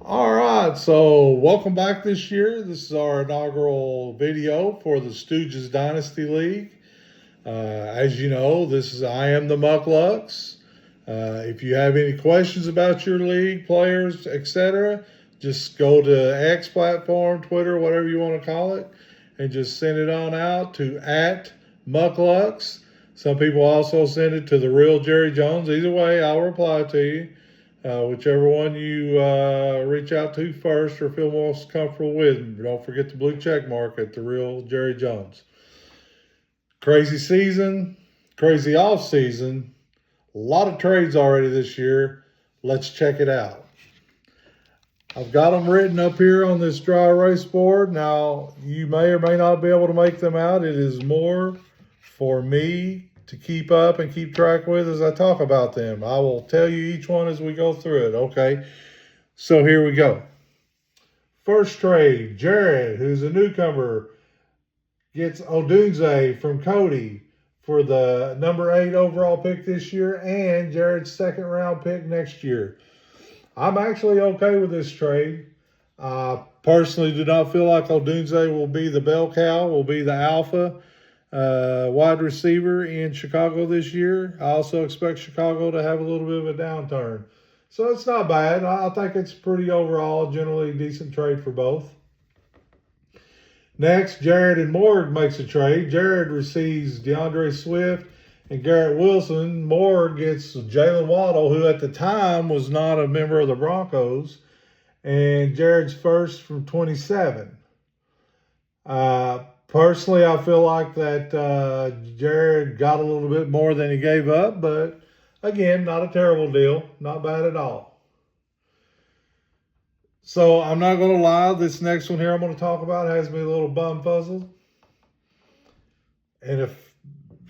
All right, so welcome back this year. This is our inaugural video for the Stooges Dynasty League. As you know, I am the Mucklux. If you have any questions about your league, players, etc., just go to X platform, Twitter, whatever you want to call it, and just send it on out to @Mucklux. Some people also send it to the real Jerry Jones. Either way, I'll reply to you. Whichever one you reach out to first or feel most comfortable with. Don't forget the blue check mark at the real Jerry Jones. Crazy season, crazy off season. A lot of trades already this year. Let's check it out. I've got them written up here on this dry erase board. Now, you may or may not be able to make them out. It is more for me to keep up and keep track with as I talk about them. I will tell you each one as we go through it, okay? So here we go. First trade, Jared, who's a newcomer, gets Odunze from Cody for the number 8 overall pick this year and Jared's second round pick next year. I'm actually okay with this trade. I personally do not feel like Odunze will be the bell cow, will be the alpha wide receiver in Chicago this year. I also expect Chicago to have a little bit of a downturn. So it's not bad. I think it's pretty overall, generally decent trade for both. Next, Jared and Morg makes a trade. Jared receives DeAndre Swift and Garrett Wilson. Morg gets Jalen Waddle, who at the time was not a member of the Broncos, and Jared's first from 27. Personally, I feel like that Jared got a little bit more than he gave up, but again, not a terrible deal. Not bad at all. So I'm not going to lie, this next one here I'm going to talk about has me a little bumfuzzled. And if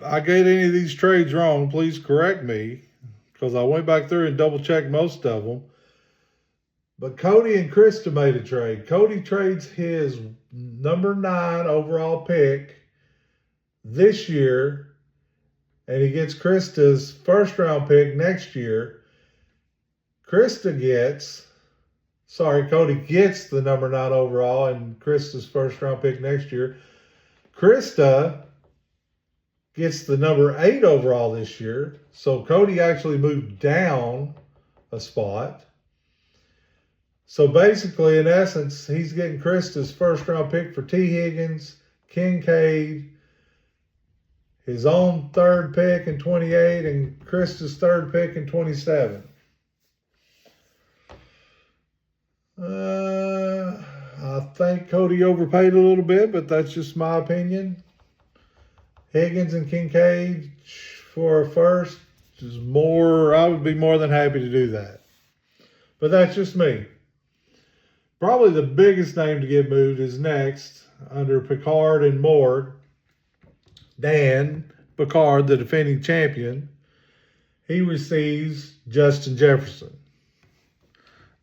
I get any of these trades wrong, please correct me, because I went back through and double-checked most of them. But Cody and Krista made a trade. Cody trades his number 9 overall pick this year, and he gets Krista's first round pick next year. Cody gets the number 9 overall and Krista's first round pick next year. Krista gets the number 8 overall this year. So Cody actually moved down a spot. So basically, in essence, he's getting Krista's first round pick for T. Higgins, Kincaid, his own third pick in 28, and Krista's third pick in 27. I think Cody overpaid a little bit, but that's just my opinion. Higgins and Kincaid for a first is more, I would be more than happy to do that. But that's just me. Probably the biggest name to get moved is next, under Picard and Morg. Dan Picard, the defending champion, he receives Justin Jefferson.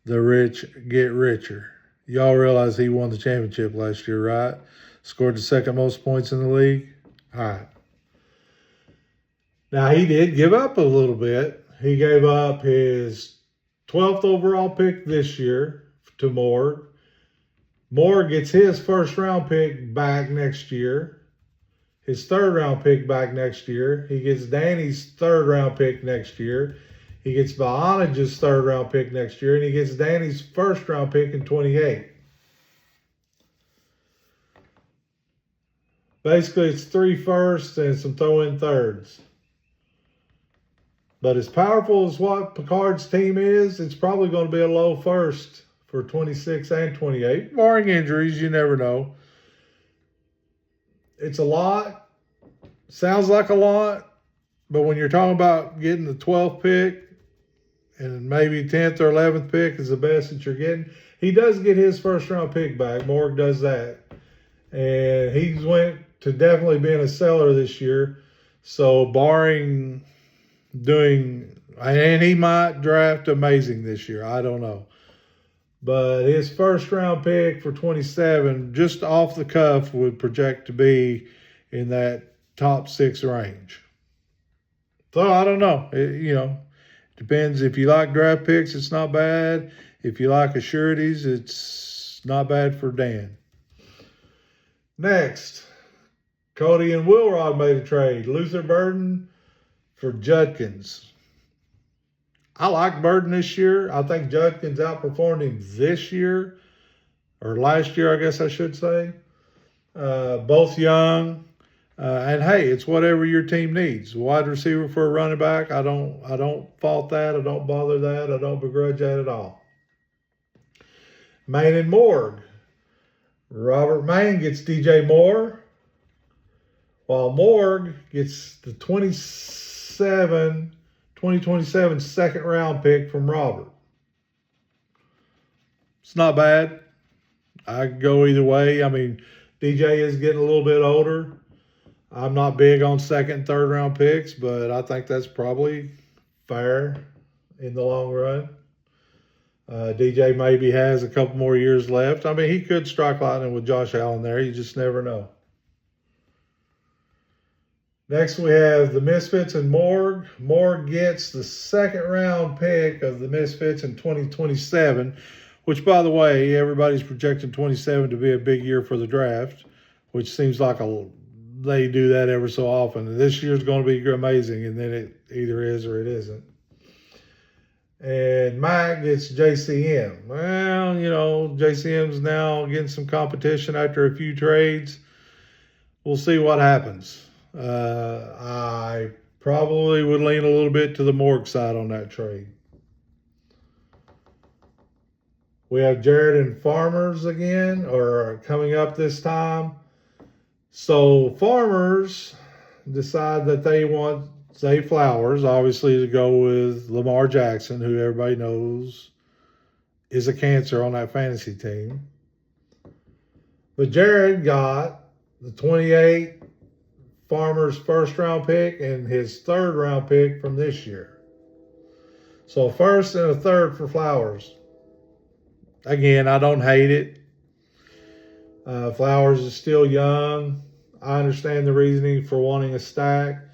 The rich get richer. Y'all realize he won the championship last year, right? Scored the second most points in the league. All right. Now, he did give up a little bit. He gave up his 12th overall pick this year to Morg. Morg gets his first round pick back next year, his third round pick back next year. He gets Danny's third round pick next year. He gets Bionage's third round pick next year, and he gets Danny's first round pick in 28. Basically, it's 3 firsts and some throw-in thirds. But as powerful as what Picard's team is, it's probably going to be a low first for 26 and 28. Barring injuries, you never know. It's a lot. Sounds like a lot. But when you're talking about getting the 12th pick and maybe 10th or 11th pick is the best that you're getting, he does get his first round pick back. Morg does that. And he's went to definitely being a seller this year. So barring doing, and he might draft amazing this year. I don't know. But his first round pick for 27, just off the cuff, would project to be in that top 6 range. So I don't know. Depends. If you like draft picks, it's not bad. If you like assurities, it's not bad for Dan. Next, Cody and Wilrod made a trade. Luther Burden for Judkins. I like Burden this year. I think Judkins outperformed him this year, or last year, I guess I should say. Both young. And hey, it's whatever your team needs. Wide receiver for a running back, I don't fault that. I don't bother that. I don't begrudge that at all. Maine and Morg. Robert Maine gets DJ Moore, while Morg gets the 2027 second round pick from Robert. It's not bad. I could go either way. I mean, DJ is getting a little bit older. I'm not big on second, third round picks, but I think that's probably fair in the long run. DJ maybe has a couple more years left. I mean, he could strike lightning with Josh Allen there. You just never know. Next, we have the Misfits and Morg. Morg gets the second round pick of the Misfits in 2027, which, by the way, everybody's projecting 27 to be a big year for the draft, which seems like they do that every so often. And this year's going to be amazing, and then it either is or it isn't. And Mike gets JCM. Well, you know, JCM's now getting some competition after a few trades. We'll see what happens. I probably would lean a little bit to the Morg side on that trade. We have Jared and Farmers again, or coming up this time. So Farmers decide that they want Zay Flowers, obviously, to go with Lamar Jackson, who everybody knows is a cancer on that fantasy team. But Jared got the 28 Farmers first round pick and his third round pick from this year. So a first and a third for Flowers. Again, I don't hate it. Flowers is still young. I understand the reasoning for wanting a stack.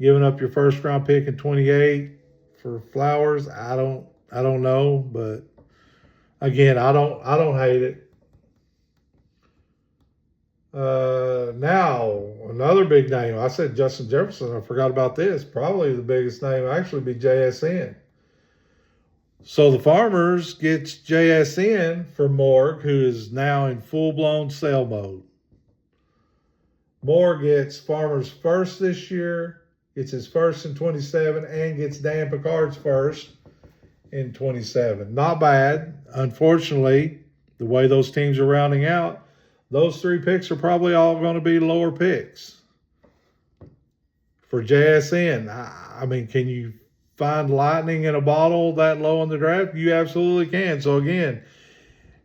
Giving up your first round pick in 28 for Flowers, I don't know, but again, I don't hate it. Now another big name. I said Justin Jefferson. I forgot about this. Probably the biggest name actually be JSN. So the Farmers gets JSN for Morg, who is now in full-blown sell mode. Morg gets Farmers first this year. Gets his first in 27 and gets Dan Picard's first in 27. Not bad. Unfortunately, the way those teams are rounding out, those three picks are probably all going to be lower picks. For JSN, I mean, can you find lightning in a bottle that low in the draft? You absolutely can. So again,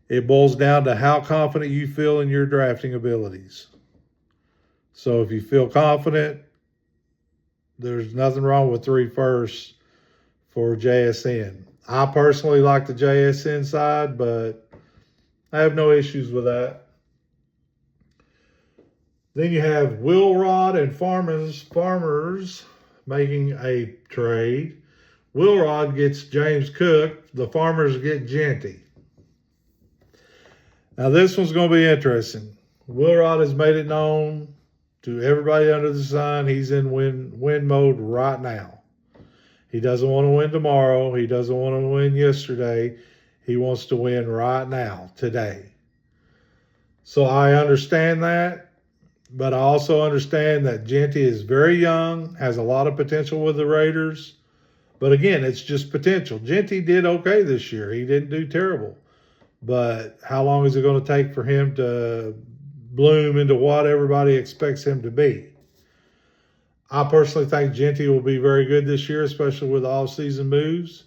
it boils down to how confident you feel in your drafting abilities. So if you feel confident, there's nothing wrong with 3 firsts for JSN. I personally like the JSN side, but I have no issues with that. Then you have Wilrod and Farmers making a trade. Wilrod gets James Cook. The Farmers get Genty. Now this one's going to be interesting. Wilrod has made it known to everybody under the sun, he's in win mode right now. He doesn't want to win tomorrow. He doesn't want to win yesterday. He wants to win right now, today. So I understand that, but I also understand that Genty is very young, has a lot of potential with the Raiders. But again, it's just potential. Genty did okay this year. He didn't do terrible. But how long is it going to take for him to bloom into what everybody expects him to be? I personally think Genty will be very good this year, especially with off-season moves.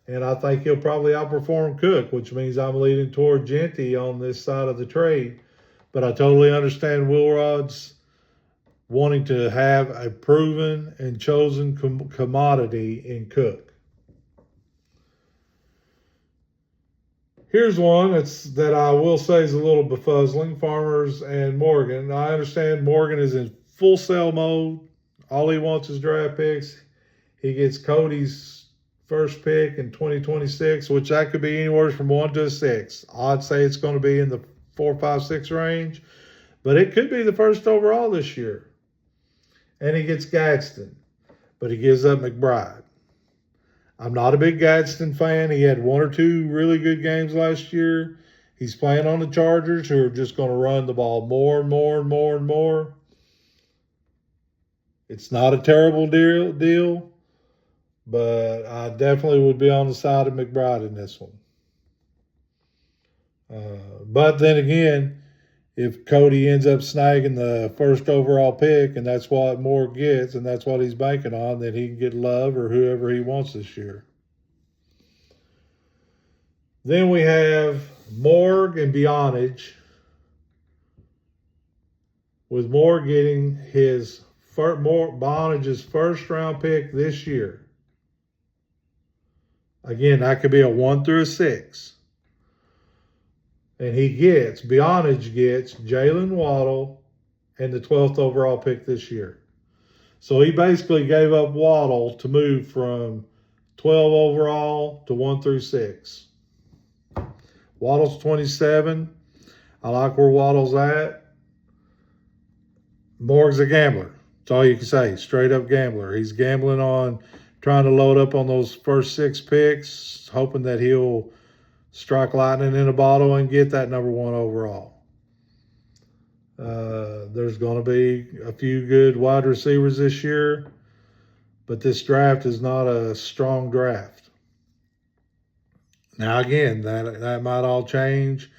And I think he'll probably outperform Cook, which means I'm leaning toward Genty on this side of the trade. But I totally understand Wilrod's wanting to have a proven and chosen commodity in Cook. Here's one that I will say is a little befuzzling. Farmers and Morgan. I understand Morgan is in full sell mode. All he wants is draft picks. He gets Cody's first pick in 2026, which that could be anywhere from 1 to 6. I'd say it's going to be in the 4, 5, 6 range, but it could be the first overall this year. And he gets Gadsden, but he gives up McBride. I'm not a big Gadsden fan. He had 1 or 2 really good games last year. He's playing on the Chargers, who are just going to run the ball more and more and more and more. It's not a terrible deal, but I definitely would be on the side of McBride in this one. But then again, if Cody ends up snagging the first overall pick and that's what Moore gets and that's what he's banking on, then he can get Love or whoever he wants this year. Then we have Morg and Bionage, with Moore getting his Bionage's first round pick this year. Again, that could be a 1 through a 6. And Bionage gets Jalen Waddle and the 12th overall pick this year. So he basically gave up Waddle to move from 12 overall to 1 through 6. Waddle's 27. I like where Waddle's at. Morg's a gambler. That's all you can say. Straight up gambler. He's gambling on trying to load up on those first 6 picks, hoping that he'll strike lightning in a bottle and get that number 1 overall. There's going to be a few good wide receivers this year, but this draft is not a strong draft. Now, again, that might all change.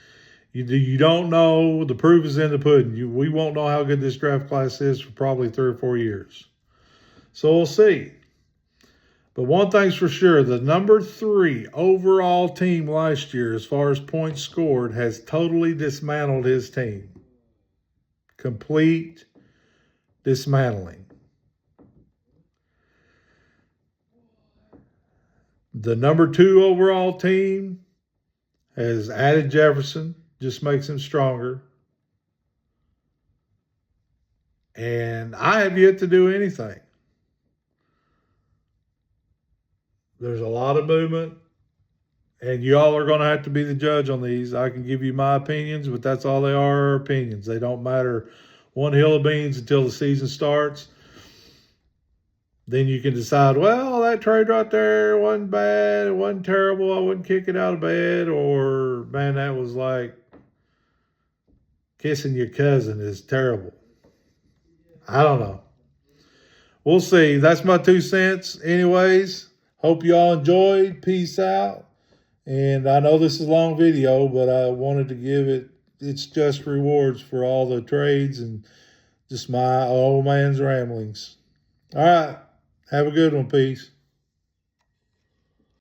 You don't know. The proof is in the pudding. We won't know how good this draft class is for probably 3 or 4 years. So we'll see. But one thing's for sure, the number 3 overall team last year, as far as points scored, has totally dismantled his team. Complete dismantling. The number 2 overall team has added Jefferson, just makes him stronger. And I have yet to do anything. There's a lot of movement, and y'all are going to have to be the judge on these. I can give you my opinions, but that's all they are opinions. They don't matter one hill of beans until the season starts. Then you can decide, well, that trade right there wasn't bad. It wasn't terrible. I wouldn't kick it out of bed. Or, man, that was like kissing your cousin is terrible. I don't know. We'll see. That's my 2 cents. Anyways, hope you all enjoyed. Peace out. And I know this is a long video, but I wanted to give it its just rewards for all the trades and just my old man's ramblings. All right. Have a good one. Peace.